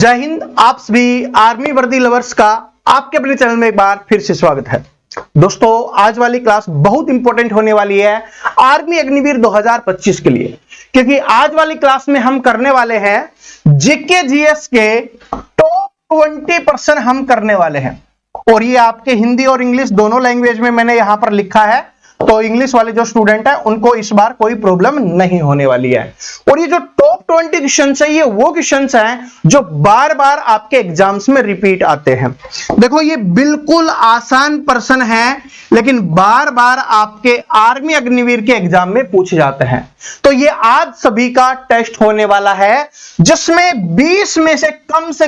जय हिंद। आप सभी आर्मी वर्दी लवर्स का आपके अपने चैनल में एक बार फिर से स्वागत है। दोस्तों, आज वाली क्लास बहुत इंपॉर्टेंट होने वाली है आर्मी अग्निवीर 2025 के लिए, क्योंकि आज वाली क्लास में हम करने वाले हैं जीके जीएस के टॉप 20% हम करने वाले हैं। और ये आपके हिंदी और इंग्लिश दोनों लैंग्वेज में मैंने यहां पर लिखा है, तो इंग्लिश वाले जो स्टूडेंट है उनको इस बार कोई प्रॉब्लम नहीं होने वाली है। और ये जो टॉप 20 क्वेश्चन है, ये वो क्वेश्चन हैं जो बार बार आपके एग्जाम्स में रिपीट आते हैं। देखो, ये बिल्कुल आसान प्रश्न है, लेकिन बार बार आपके आर्मी अग्निवीर के एग्जाम में पूछे जाते हैं। तो ये आज सभी का टेस्ट होने वाला है, जिसमें 20 में से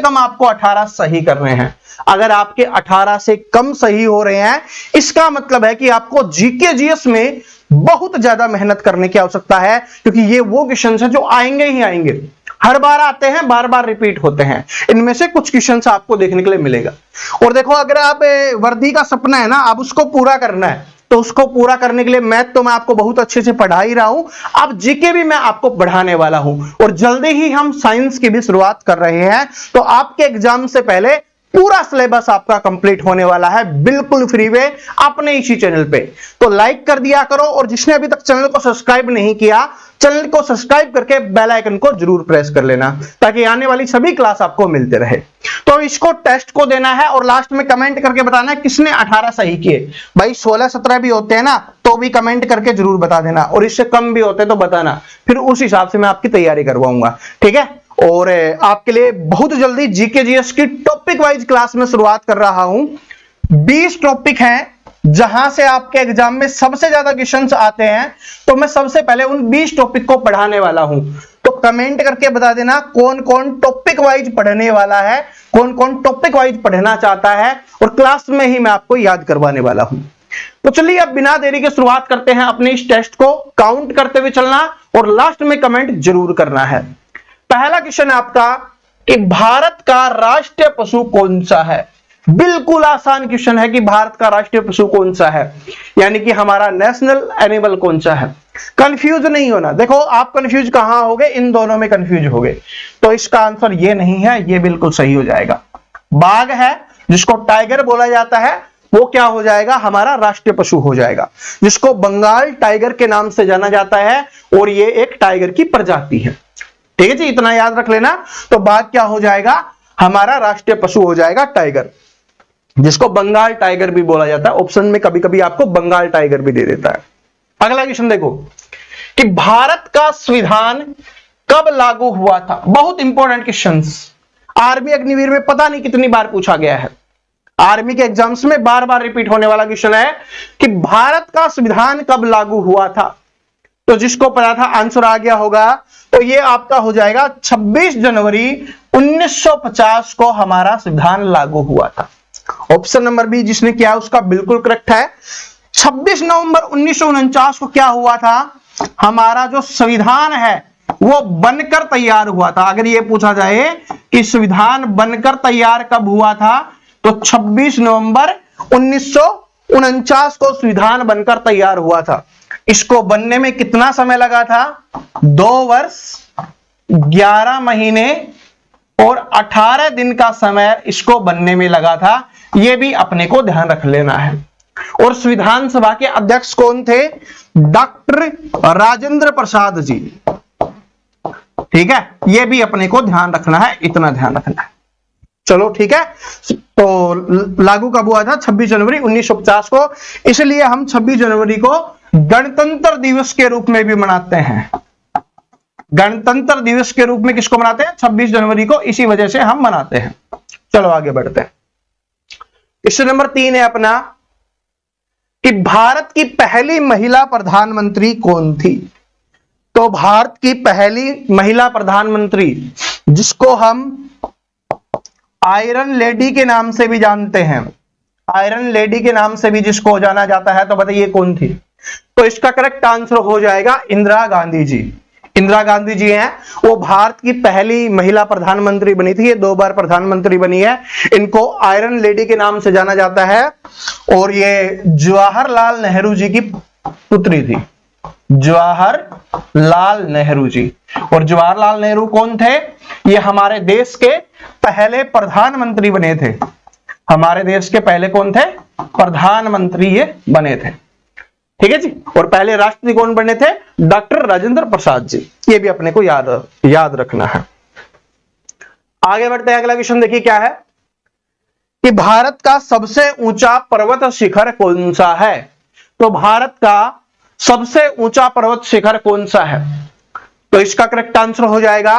कम आपको 18 सही करने हैं। अगर आपके 18 से कम सही हो रहे हैं, इसका मतलब है कि आपको जीके जीएस में बहुत ज्यादा मेहनत करने की आवश्यकता है, क्योंकि ये वो क्वेश्चन हैं जो आएंगे ही आएंगे, हर बार आते हैं, बार बार रिपीट होते हैं। इनमें से कुछ क्वेश्चन आपको देखने के लिए मिलेगा। और देखो, अगर आप वर्दी का सपना है ना, अब उसको पूरा करना है, तो उसको पूरा करने के लिए मैथ तो मैं आपको बहुत अच्छे से पढ़ा ही रहा हूं, अब जीके भी मैं आपको पढ़ाने वाला हूं। और जल्दी ही हम साइंस की भी शुरुआत कर रहे हैं, तो आपके एग्जाम से पहले पूरा सिलेबस आपका कंप्लीट होने वाला है, बिल्कुल फ्री में अपने इसी चैनल पे। तो लाइक कर दिया करो, और जिसने अभी तक चैनल को सब्सक्राइब नहीं किया, चैनल को सब्सक्राइब करके बेल आइकन को जरूर प्रेस कर लेना, ताकि आने वाली सभी क्लास आपको मिलते रहे। तो इसको टेस्ट को देना है, और लास्ट में कमेंट करके बताना है किसने 18 सही किए। भाई 16-17 भी होते हैं ना, तो भी कमेंट करके जरूर बता देना, और इससे कम भी होते तो बताना, फिर उस हिसाब से मैं आपकी तैयारी करवाऊंगा, ठीक है। और आपके लिए बहुत जल्दी जीके जीएस की टॉपिक वाइज क्लास में शुरुआत कर रहा हूं। 20 टॉपिक हैं जहां से आपके एग्जाम में सबसे ज्यादा क्वेश्चंस आते हैं, तो मैं सबसे पहले उन 20 टॉपिक को पढ़ाने वाला हूं। तो कमेंट करके बता देना कौन कौन टॉपिक वाइज पढ़ने वाला है, कौन कौन टॉपिक वाइज पढ़ना चाहता है, और क्लास में ही मैं आपको याद करवाने वाला हूं। तो चलिए, अब बिना देरी के शुरुआत करते हैं अपने इस टेस्ट को। काउंट करते हुए चलना, और लास्ट में कमेंट जरूर करना है। पहला क्वेश्चन है आपका कि भारत का राष्ट्रीय पशु कौन सा है। बिल्कुल आसान क्वेश्चन है कि भारत का राष्ट्रीय पशु कौन सा है, यानी कि हमारा नेशनल एनिमल कौन सा है। कंफ्यूज नहीं होना। देखो, आप कंफ्यूज कहां होगे, इन दोनों में कंफ्यूज होगे, तो इसका आंसर ये नहीं है, ये बिल्कुल सही हो जाएगा। बाघ है, जिसको टाइगर बोला जाता है, वो क्या हो जाएगा, हमारा राष्ट्रीय पशु हो जाएगा, जिसको बंगाल टाइगर के नाम से जाना जाता है, और ये एक टाइगर की प्रजाति है। ठीक है जी, इतना याद रख लेना। तो बाघ क्या हो जाएगा, हमारा राष्ट्रीय पशु हो जाएगा टाइगर, जिसको बंगाल टाइगर भी बोला जाता है। ऑप्शन में कभी कभी आपको बंगाल टाइगर भी दे देता है। अगला क्वेश्चन देखो कि भारत का संविधान कब लागू हुआ था। बहुत इंपॉर्टेंट क्वेश्चन, आर्मी अग्निवीर में पता नहीं कितनी बार पूछा गया है, आर्मी के एग्जाम्स में बार बार रिपीट होने वाला क्वेश्चन है कि भारत का संविधान कब लागू हुआ था। तो जिसको पता था, आंसर आ गया होगा, तो ये आपका हो जाएगा 26 जनवरी 1950 को हमारा संविधान लागू हुआ था। ऑप्शन नंबर बी जिसने किया उसका बिल्कुल करेक्ट है। 26 नवंबर 1949 को क्या हुआ था, हमारा जो संविधान है वो बनकर तैयार हुआ था। अगर ये पूछा जाए कि संविधान बनकर तैयार कब हुआ था, तो 26 नवंबर 1949 को संविधान बनकर तैयार हुआ था। इसको बनने में कितना समय लगा था, 2 वर्ष 11 महीने और 18 दिन का समय इसको बनने में लगा था। यह भी अपने को ध्यान रख लेना है। और संविधान सभा के अध्यक्ष कौन थे, डॉक्टर राजेंद्र प्रसाद जी। ठीक है, यह भी अपने को ध्यान रखना है, इतना ध्यान रखना है। चलो ठीक है। तो लागू कब हुआ था, 26 जनवरी 1950 को। इसलिए हम 26 जनवरी को गणतंत्र दिवस के रूप में भी मनाते हैं। गणतंत्र दिवस के रूप में किसको मनाते हैं, 26 जनवरी को, इसी वजह से हम मनाते हैं। चलो आगे बढ़ते हैं। क्वेश्चन नंबर 3 है अपना कि भारत की पहली महिला प्रधानमंत्री कौन थी। तो भारत की पहली महिला प्रधानमंत्री, जिसको हम आयरन लेडी के नाम से भी जानते हैं, आयरन लेडी के नाम से भी जिसको जाना जाता है, तो बताइए कौन थी। तो इसका करेक्ट आंसर हो जाएगा इंदिरा गांधी जी। इंदिरा गांधी जी हैं, वो भारत की पहली महिला प्रधानमंत्री बनी थी। ये 2 बार प्रधानमंत्री बनी है। इनको आयरन लेडी के नाम से जाना जाता है, और ये जवाहरलाल नेहरू जी की पुत्री थी। जवाहरलाल नेहरू जी। और जवाहरलाल नेहरू कौन थे? ये हमारे देश के पहले प्रधानमंत्री बने थे। हमारे देश के पहले कौन थे? प्रधानमंत्री ये बने थे। ठीक है जी। और पहले राष्ट्रपति कौन बने थे? डॉक्टर राजेंद्र प्रसाद जी। ये भी अपने को याद रखना है। आगे बढ़ते हैं, अगला क्वेश्चन देखिए क्या है कि भारत का सबसे ऊंचा पर्वत शिखर कौन सा है? तो भारत का सबसे ऊंचा पर्वत शिखर कौन सा है? तो इसका करेक्ट आंसर हो जाएगा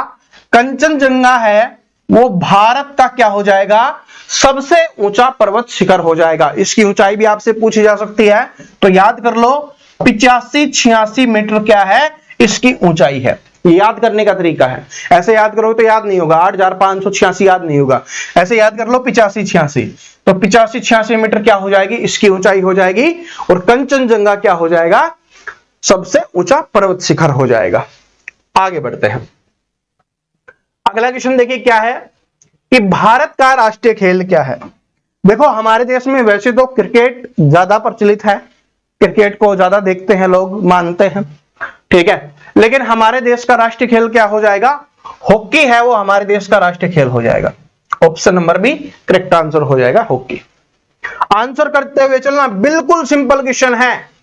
कंचनजंगा है, वो भारत का क्या हो जाएगा? सबसे ऊंचा पर्वत शिखर हो जाएगा। इसकी ऊंचाई भी आपसे पूछी जा सकती है, तो याद कर लो 85-86 मीटर क्या है इसकी ऊंचाई है। ये याद करने का तरीका है। ऐसे याद करोगे तो याद नहीं होगा, 8586 याद नहीं होगा। ऐसे याद कर लो 85-86, तो 85-86 मीटर क्या हो जाएगी? इसकी ऊंचाई हो जाएगी। और कंचनजंगा क्या हो जाएगा? सबसे ऊंचा पर्वत शिखर हो जाएगा। आगे बढ़ते हैं, अगला क्वेश्चन देखिए क्या है कि भारत का राष्ट्रीय खेल क्या है? देखो हमारे देश में वैसे तो क्रिकेट ज्यादा प्रचलित है, क्रिकेट को ज्यादा देखते हैं लोग, मानते हैं, ठीक है। लेकिन हमारे देश का राष्ट्रीय खेल क्या हो जाएगा? हॉकी है, वो हमारे देश का राष्ट्रीय खेल हो जाएगा। Option number B correct answer हो जाएगा, हॉकी। आंसर करते हुए चलना, बिल्कुल सिंपल क्वेश्चन है,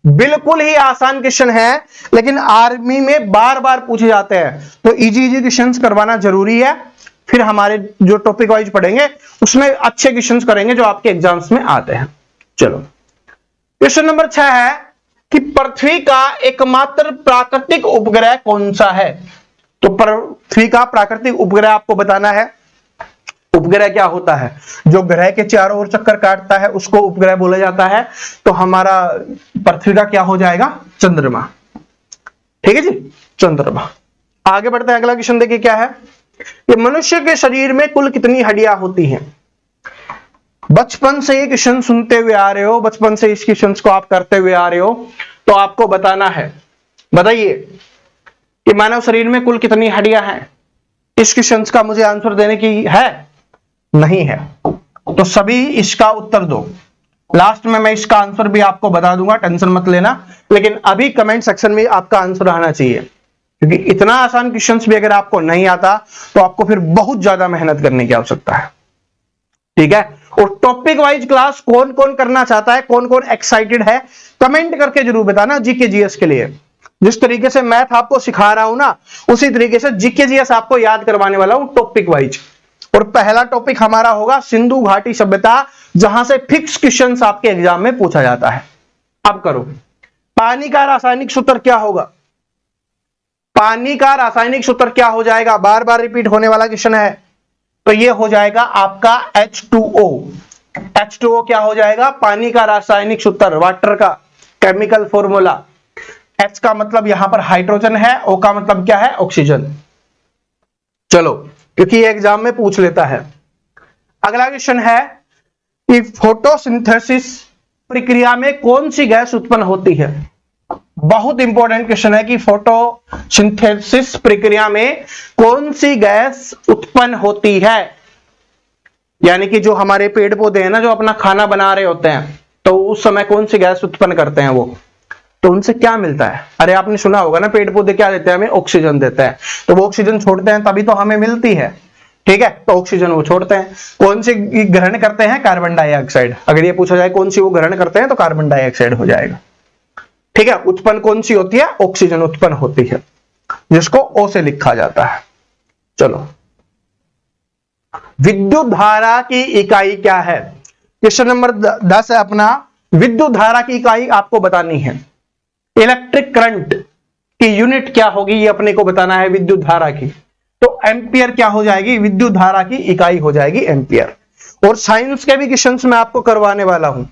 बिल्कुल ही आसान क्वेश्चन है, लेकिन आर्मी में बार बार पूछे जाते हैं, तो इजी क्वेश्चंस करवाना जरूरी है। फिर हमारे जो टॉपिक वाइज पढ़ेंगे उसमें अच्छे क्वेश्चंस करेंगे जो आपके एग्जाम्स में आते हैं। चलो क्वेश्चन नंबर 6 है कि पृथ्वी का एकमात्र प्राकृतिक उपग्रह कौन सा है? तो पृथ्वी का प्राकृतिक उपग्रह आपको बताना है। उपग्रह क्या होता है? जो ग्रह के चारों ओर चक्कर काटता है उसको उपग्रह बोला जाता है। तो हमारा पृथ्वी का क्या हो जाएगा? चंद्रमा। ठीक है जी, चंद्रमा। आगे बढ़ते हैं, अगला क्वेश्चन देखिए क्या है कि मनुष्य के शरीर में कुल कितनी हड्डियां होती हैं? बचपन से ये क्वेश्चन सुनते हुए आ रहे हो, बचपन से इस क्वेश्चन को आप करते हुए आ रहे हो, तो आपको बताना है, बताइए कि मानव शरीर में कुल कितनी हड्डियां हैं? इस क्वेश्चन का मुझे आंसर देने की है? नहीं है, तो सभी इसका उत्तर दो। लास्ट में मैं इसका आंसर भी आपको बता दूंगा, टेंशन मत लेना, लेकिन अभी कमेंट सेक्शन में आपका आंसर आना चाहिए, क्योंकि इतना आसान क्वेश्चंस भी अगर आपको नहीं आता तो आपको फिर बहुत ज्यादा मेहनत करने की आवश्यकता है। ठीक है, और टॉपिक वाइज क्लास कौन कौन करना चाहता है, कौन कौन एक्साइटेड है, कमेंट करके जरूर बताना। जीके जीएस के लिए जिस तरीके से मैथ आपको सिखा रहा हूं ना, उसी तरीके से जीके जीएस आपको याद करवाने वाला हूं टॉपिक वाइज। और पहला टॉपिक हमारा होगा सिंधु घाटी सभ्यता, जहां से फिक्स क्वेश्चंस आपके एग्जाम में पूछा जाता है। अब करो, पानी का रासायनिक सूत्र क्या होगा? पानी का रासायनिक सूत्र क्या हो जाएगा? बार बार रिपीट होने वाला क्वेश्चन है, तो ये हो जाएगा आपका H2O। H2O क्या हो जाएगा? पानी का रासायनिक सूत्र, वाटर का केमिकल फॉर्मूला। H का मतलब यहां पर हाइड्रोजन है, O का मतलब क्या है? ऑक्सीजन। चलो, क्योंकि ये एग्जाम में पूछ लेता है। अगला क्वेश्चन है कि फोटोसिंथेसिस प्रक्रिया में कौन सी गैस उत्पन्न होती है? बहुत इंपॉर्टेंट क्वेश्चन है कि फोटोसिंथेसिस प्रक्रिया में कौन सी गैस उत्पन्न होती है। यानी कि जो हमारे पेड़ पौधे हैं ना, जो अपना खाना बना रहे होते हैं, तो उस समय कौन सी गैस उत्पन्न करते हैं वो, तो उनसे क्या मिलता है? अरे आपने सुना होगा ना, पेड़ पौधे क्या देते हैं हमें? ऑक्सीजन देते हैं। तो वो ऑक्सीजन छोड़ते हैं तभी तो हमें मिलती है। ठीक है, तो ऑक्सीजन वो छोड़ते हैं। कौन सी ग्रहण करते हैं? Carbon dioxide. अगर ये पूछा जाए कौन सी वो ग्रहण करते हैं, तो कार्बन डाइऑक्साइड हो जाएगा। ठीक है, उत्पन्न कौन सी होती है? ऑक्सीजन उत्पन्न होती है, जिसको O से लिखा जाता है। चलो, विद्युत धारा की इकाई क्या है? क्वेश्चन नंबर 10 है अपना, विद्युत धारा की इकाई आपको बतानी है। इलेक्ट्रिक करंट की यूनिट क्या होगी, ये अपने को बताना है विद्युत धारा की। तो एम्पियर क्या हो जाएगी? विद्युत धारा की इकाई हो जाएगी एम्पियर। और साइंस के भी क्वेश्चंस मैं आपको करवाने वाला हूं।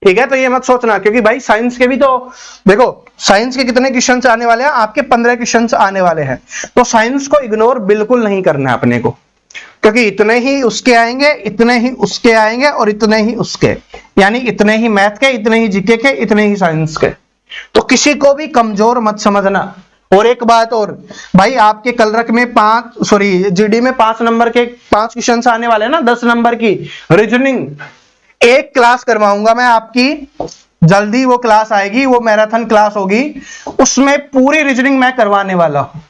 ठीक है, तो ये मत सोचना, क्योंकि भाई साइंस के भी तो देखो, साइंस के कितने क्वेश्चंस आने वाले हैं? आपके 15 क्वेश्चंस आने वाले हैं। तो साइंस को इग्नोर बिल्कुल नहीं करना है अपने को, क्योंकि इतने ही उसके आएंगे, इतने ही उसके आएंगे और इतने ही उसके, यानी इतने ही मैथ के, इतने ही जीके के, इतने ही साइंस के। तो किसी को भी कमजोर मत समझना। और एक बात और, भाई आपके कलरक में जीडी में 5 नंबर के 5 क्वेश्चन आने वाले हैं ना, 10 नंबर की रीजनिंग। एक क्लास करवाऊंगा मैं आपकी जल्दी वो क्लास आएगी, वो मैराथन क्लास होगी, उसमें पूरी रीजनिंग मैं करवाने वाला हूं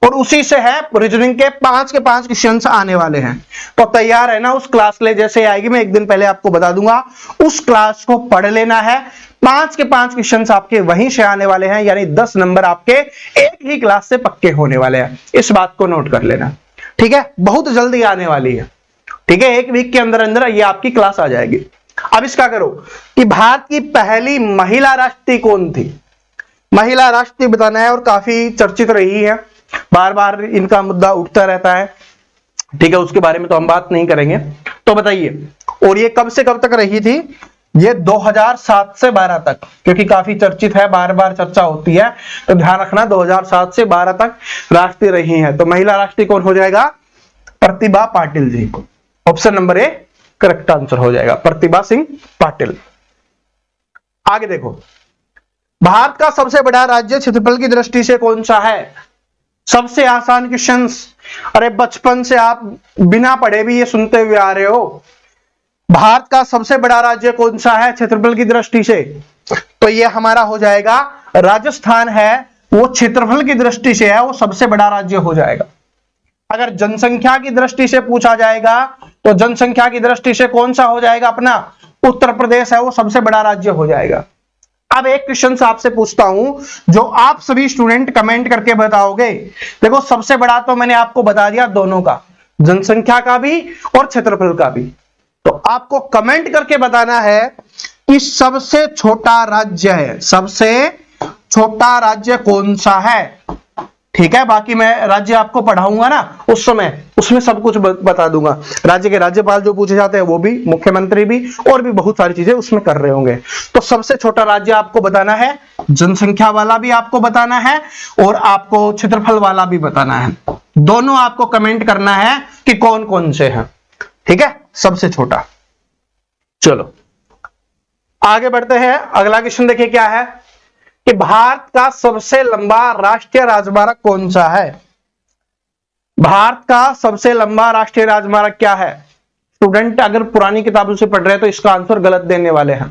और उसी से है रीजनिंग के 5 क्वेश्चंस आने वाले हैं। तो तैयार है ना उस क्लास के लिए? जैसे आएगी मैं एक दिन पहले आपको बता दूंगा, उस क्लास को पढ़ लेना है। 5 के 5 क्वेश्चंस आपके वहीं से आने वाले हैं, यानी 10 नंबर आपके एक ही क्लास से पक्के होने वाले हैं। इस बात को नोट कर लेना, ठीक है? बहुत जल्दी आने वाली है, ठीक है? एक वीक के अंदर अंदर ये आपकी क्लास आ जाएगी। अब इसका करो कि भारत की पहली महिला राष्ट्रपति कौन थी? महिला राष्ट्रपति बताना है और काफी चर्चित रही है, बार बार इनका मुद्दा उठता रहता है, ठीक है? उसके बारे में तो हम बात नहीं करेंगे। तो बताइए, और ये कब से कब तक रही थी? ये 2007 से 12 तक, क्योंकि काफी चर्चित है, बार बार चर्चा होती है, तो ध्यान रखना 2007 से 12 तक राष्ट्रपति रही हैं। तो महिला राष्ट्रपति कौन हो जाएगा? Pratibha Patil ji. Option number A correct answer हो जाएगा, प्रतिभा सिंह पाटिल। आगे देखो, भारत का सबसे बड़ा राज्य क्षेत्रफल की दृष्टि से कौन सा है? सबसे आसान क्वेश्चंस, अरे बचपन से आप बिना पढ़े भी ये सुनते हुए आ रहे हो। भारत का सबसे बड़ा राज्य कौन सा है क्षेत्रफल की दृष्टि से? तो ये हमारा हो जाएगा राजस्थान है, वो क्षेत्रफल की दृष्टि से है, वो सबसे बड़ा राज्य हो जाएगा। अगर जनसंख्या की दृष्टि से पूछा जाएगा तो जनसंख्या की दृष्टि से कौन सा हो जाएगा? अपना उत्तर प्रदेश है, वो सबसे बड़ा राज्य हो जाएगा। अब एक क्वेश्चन आपसे पूछता हूं जो आप सभी स्टूडेंट कमेंट करके बताओगे। देखो, सबसे बड़ा तो मैंने आपको बता दिया दोनों का, जनसंख्या का भी और क्षेत्रफल का भी। तो आपको कमेंट करके बताना है कि सबसे छोटा राज्य है, सबसे छोटा राज्य कौन सा है, ठीक है? बाकी मैं राज्य आपको पढ़ाऊंगा ना उस समय, उसमें सब कुछ बता दूंगा। राज्य के राज्यपाल जो पूछे जाते हैं वो भी, मुख्यमंत्री भी, और भी बहुत सारी चीजें उसमें कर रहे होंगे। तो सबसे छोटा राज्य आपको बताना है, जनसंख्या वाला भी आपको बताना है और आपको क्षेत्रफल वाला भी बताना है। दोनों आपको कमेंट करना है कि कौन कौन से हैं, ठीक है? सबसे छोटा। चलो आगे बढ़ते हैं। अगला क्वेश्चन देखिए क्या है कि भारत का सबसे लंबा राष्ट्रीय राजमार्ग कौन सा है? भारत का सबसे लंबा राष्ट्रीय राजमार्ग क्या है? स्टूडेंट अगर पुरानी किताबों से पढ़ रहे हैं तो इसका आंसर गलत देने वाले हैं,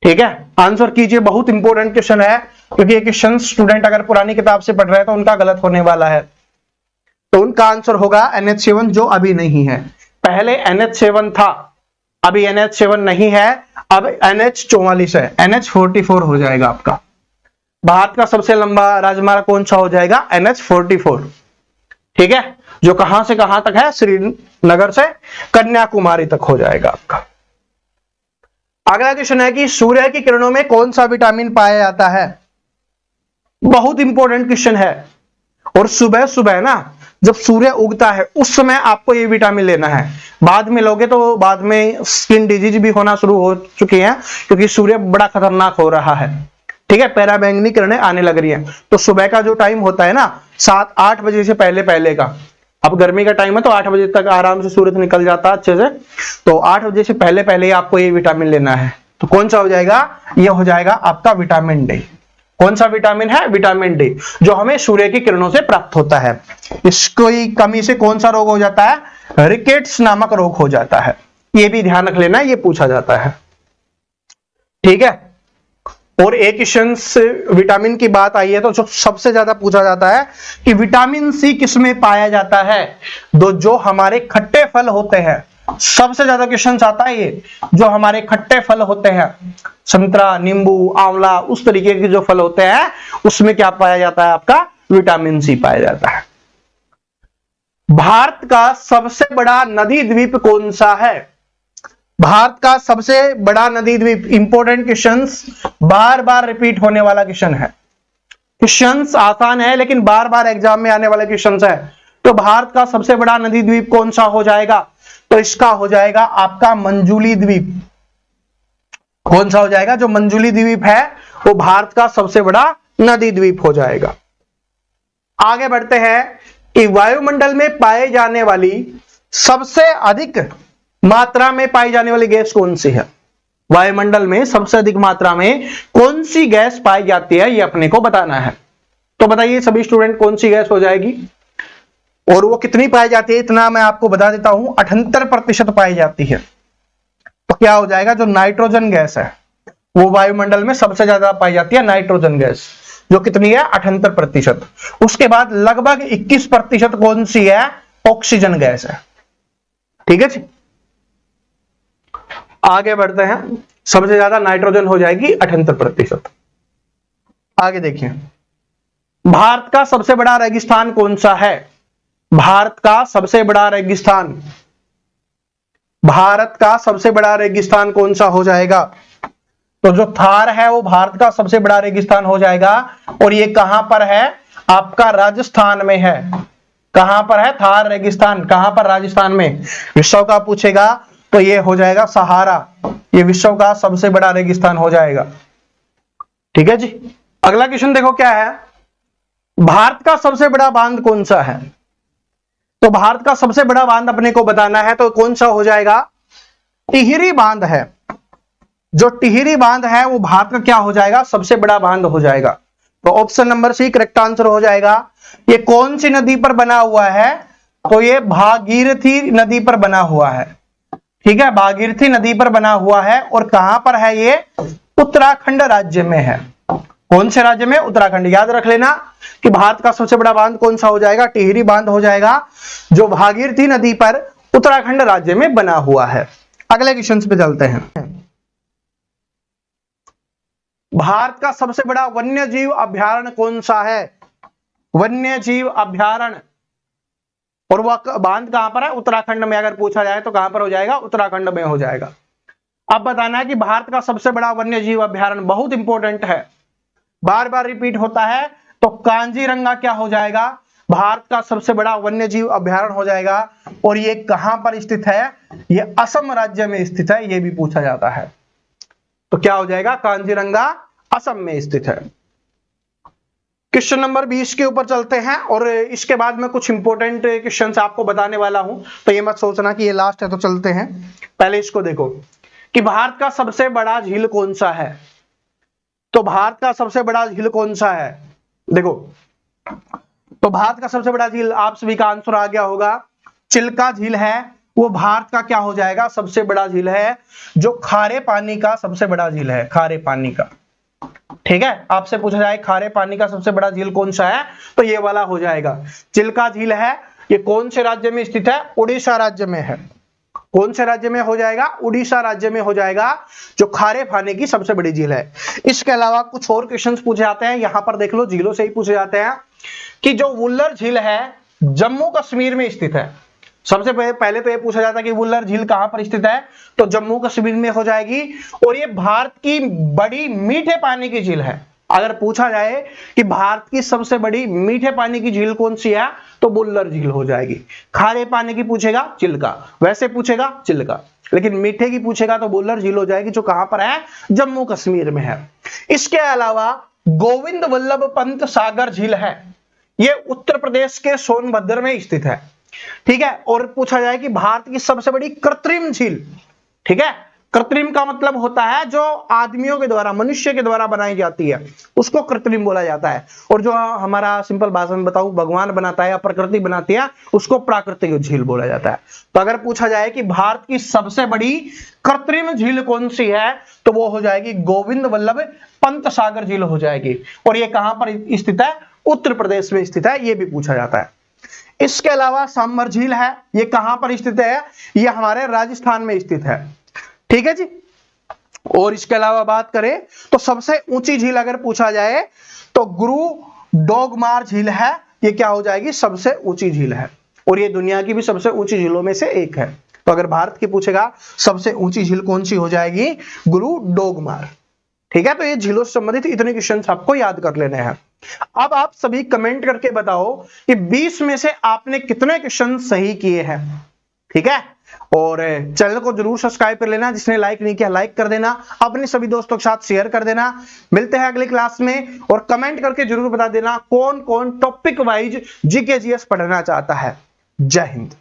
ठीक है? आंसर कीजिए, बहुत इंपॉर्टेंट क्वेश्चन है, क्योंकि ये क्वेश्चन स्टूडेंट अगर पुरानी किताब से पढ़ रहे हैं तो उनका गलत होने वाला है। तो उनका आंसर होगा NH7, जो अभी नहीं है। पहले NH7 था, अभी NH7 नहीं है, अब NH44 है, NH44 हो जाएगा आपका। भारत का सबसे लंबा राजमार्ग कौन सा हो जाएगा? NH44, ठीक है? जो कहां से कहां तक है? श्रीनगर से कन्याकुमारी तक हो जाएगा आपका। अगला क्वेश्चन है कि सूर्य की किरणों में कौन सा विटामिन पाया जाता है? बहुत इंपॉर्टेंट क्वेश्चन है, और सुबह सुबह ना जब सूर्य उगता है उस समय आपको ये विटामिन लेना है। बाद में लोगे तो बाद में स्किन डिजीज भी होना शुरू हो चुकी है, क्योंकि सूर्य बड़ा खतरनाक हो रहा है, ठीक है? पैराबैंगनी किरणें आने लग रही है। तो सुबह का जो टाइम होता है ना, 7-8 बजे से पहले पहले का, अब गर्मी का टाइम है तो 8 बजे तक आराम से सूरज निकल जाता है अच्छे से, तो 8 बजे से पहले पहले आपको ये विटामिन लेना है। तो कौन सा हो जाएगा? ये हो जाएगा आपका विटामिन डी। कौन सा विटामिन है? विटामिन डी, जो हमें सूर्य की किरणों से प्राप्त होता है। इसकी कमी से कौन सा रोग हो जाता है? रिकेट्स नामक रोग हो जाता है। ये भी ध्यान रख लेना, ये पूछा जाता है, ठीक है? और एक क्वेश्चन से विटामिन की बात आई है तो जो सबसे ज्यादा पूछा जाता है कि विटामिन सी किसमें पाया जाता है? जो हमारे खट्टे फल होते हैं, सबसे ज्यादा क्वेश्चन आता है ये, जो हमारे खट्टे फल होते हैं, संतरा, नींबू, आंवला, उस तरीके के जो फल होते हैं उसमें क्या पाया जाता है? आपका विटामिन सी पाया जाता है। भारत का सबसे बड़ा नदी द्वीप कौन सा है? भारत का सबसे बड़ा नदी द्वीप, इंपॉर्टेंट क्वेश्चंस, बार बार रिपीट होने वाला क्वेश्चन है। क्वेश्चंस आसान है लेकिन बार बार एग्जाम में आने वाले क्वेश्चंस है। तो भारत का सबसे बड़ा नदी द्वीप कौन सा हो जाएगा? तो इसका हो जाएगा आपका मंजुली द्वीप। कौन सा हो जाएगा? जो मंजुली द्वीप है वो भारत का सबसे बड़ा नदी द्वीप हो जाएगा। आगे बढ़ते हैं कि वायुमंडल में पाए जाने वाली सबसे अधिक मात्रा में पाई जाने वाली गैस कौन सी है? वायुमंडल में सबसे अधिक मात्रा में कौन सी गैस पाई जाती है, ये अपने को बताना है। तो बताइए सभी स्टूडेंट, कौन सी गैस हो जाएगी और वो कितनी पाई जाती है? इतना मैं आपको बता देता हूं, 78% पाई जाती है। तो क्या हो जाएगा? जो नाइट्रोजन गैस है वो वायुमंडल में सबसे ज्यादा पाई जाती है नाइट्रोजन गैस, जो कितनी है 78%। उसके बाद लगभग 21% कौन सी है, ऑक्सीजन गैस है। ठीक है जी, आगे बढ़ते हैं। सबसे ज्यादा नाइट्रोजन हो जाएगी 78%। आगे देखिए, भारत का सबसे बड़ा रेगिस्तान कौन सा है? भारत का सबसे बड़ा रेगिस्तान, भारत का सबसे बड़ा रेगिस्तान कौन सा हो जाएगा? तो जो थार है वो भारत का सबसे बड़ा रेगिस्तान हो जाएगा। और ये कहां पर है? आपका राजस्थान में है। कहां पर है थार रेगिस्तान? कहां पर? राजस्थान में। विश्व का पूछेगा तो ये हो जाएगा सहारा, ये विश्व का सबसे बड़ा रेगिस्तान हो जाएगा। ठीक है जी, अगला क्वेश्चन देखो क्या है, भारत का सबसे बड़ा बांध कौन सा है? तो भारत का सबसे बड़ा बांध अपने को बताना है, तो कौन सा हो जाएगा? टिहरी बांध है। जो टिहरी बांध है वो भारत का क्या हो जाएगा? सबसे बड़ा बांध हो जाएगा। तो option number C correct answer हो जाएगा। ये कौन सी नदी पर बना हुआ है? तो ये भागीरथी नदी पर बना हुआ है। ठीक है, भागीरथी नदी पर बना हुआ है। और कहां पर है ये? उत्तराखंड राज्य में है। कौन से राज्य में? उत्तराखंड। याद रख लेना कि भारत का सबसे बड़ा बांध कौन सा हो जाएगा? टिहरी बांध हो जाएगा, जो भागीरथी नदी पर उत्तराखंड राज्य में बना हुआ है। अगले क्वेश्चन पे चलते हैं। भारत का सबसे बड़ा वन्य जीव अभ्यारण्य कौन सा है? वन्य जीव अभ्यारण्य, और वह बांध कहां पर है? उत्तराखंड में। अगर पूछा जाए तो कहां पर हो जाएगा? उत्तराखंड में हो जाएगा। अब बताना है कि भारत का सबसे बड़ा वन्य जीव अभ्यारण्य, बहुत इंपॉर्टेंट है, बार बार रिपीट होता है। तो कांजीरंगा क्या हो जाएगा? भारत का सबसे बड़ा वन्य जीव अभ्यारण्य हो जाएगा। और ये कहां पर स्थित है? ये असम राज्य में स्थित है, ये भी पूछा जाता है। तो क्या हो जाएगा? कांजीरंगा असम में स्थित है। क्वेश्चन नंबर 20 के ऊपर चलते हैं, और इसके बाद में कुछ इंपॉर्टेंट क्वेश्चन आपको बताने वाला हूं, तो ये मत सोचना कि ये लास्ट है। तो चलते हैं, पहले इसको देखो कि भारत का सबसे बड़ा झील कौन सा है? तो भारत का सबसे बड़ा झील कौन सा है? देखो, तो भारत का सबसे बड़ा झील आप सभी का आंसर आ गया होगा, चिल्का झील है। वो भारत का क्या हो जाएगा? सबसे बड़ा झील है, जो खारे पानी का सबसे बड़ा झील है, खारे पानी का। ठीक है, आपसे पूछा जाए खारे पानी का सबसे बड़ा झील कौन सा है, तो ये वाला हो जाएगा, चिल्का झील है। ये कौन से राज्य में स्थित है? उड़ीसा राज्य में है। कौन से राज्य में हो जाएगा? उड़ीसा राज्य में हो जाएगा, जो खारे पानी की सबसे बड़ी झील है। इसके अलावा कुछ और क्वेश्चंस पूछे जाते हैं, यहां पर देख लो, झीलों से ही पूछे जाते हैं कि जो वुल्लर झील है जम्मू कश्मीर में स्थित है। सबसे पहले तो ये पूछा जाता है कि वुल्लर झील कहां पर स्थित है, तो जम्मू कश्मीर में हो जाएगी। और ये भारत की बड़ी मीठे पानी की झील है। अगर पूछा जाए कि भारत की सबसे बड़ी मीठे पानी की झील कौन सी है, तो वुल्लर झील हो जाएगी। खारे पानी की पूछेगा चिल्का, वैसे पूछेगा चिल्का, लेकिन मीठे की पूछेगा तो वुल्लर झील हो जाएगी, जो कहां पर है? जम्मू कश्मीर में है। इसके अलावा गोविंद वल्लभ पंत सागर झील है, ये उत्तर प्रदेश के सोनभद्र में स्थित है। ठीक है, और पूछा जाए कि भारत की सबसे बड़ी कृत्रिम झील, ठीक है, कृत्रिम का मतलब होता है जो आदमियों के द्वारा, मनुष्य के द्वारा बनाई जाती है, उसको कृत्रिम बोला जाता है। और जो हमारा सिंपल भाषा में बताऊं, भगवान बनाता है या प्रकृति बनाती है, उसको प्राकृतिक झील बोला जाता है। तो अगर पूछा जाए कि भारत की सबसे बड़ी कृत्रिम झील कौन सी है, तो वो हो जाएगी गोविंद वल्लभ पंत सागर झील हो जाएगी। और ये कहां पर स्थित है? उत्तर प्रदेश में स्थित है, ये भी पूछा जाता है। इसके अलावा सांबर झील है, ये कहां पर स्थित है? ये हमारे राजस्थान में स्थित है। ठीक है जी। और इसके अलावा बात करें तो सबसे ऊंची झील अगर पूछा जाए तो गुरु डोगमार झील है, ये क्या हो जाएगी? सबसे ऊंची झील है। और ये दुनिया की भी सबसे ऊंची झीलों में से एक है। तो अगर भारत की पूछेगा सबसे ऊंची झील कौन सी हो जाएगी? गुरु डोगमार। ठीक है, तो ये झीलों से संबंधित इतने क्वेश्चन आपको याद कर लेने हैं। अब आप सभी कमेंट करके बताओ कि 20 में से आपने कितने क्वेश्चन सही किए हैं। ठीक है, और चैनल को जरूर सब्सक्राइब कर लेना, जिसने लाइक नहीं किया लाइक कर देना, अपने सभी दोस्तों के साथ शेयर कर देना। मिलते हैं अगली क्लास में, और कमेंट करके जरूर बता देना कौन कौन टॉपिक वाइज जीके जीएस पढ़ना चाहता है। जय हिंद।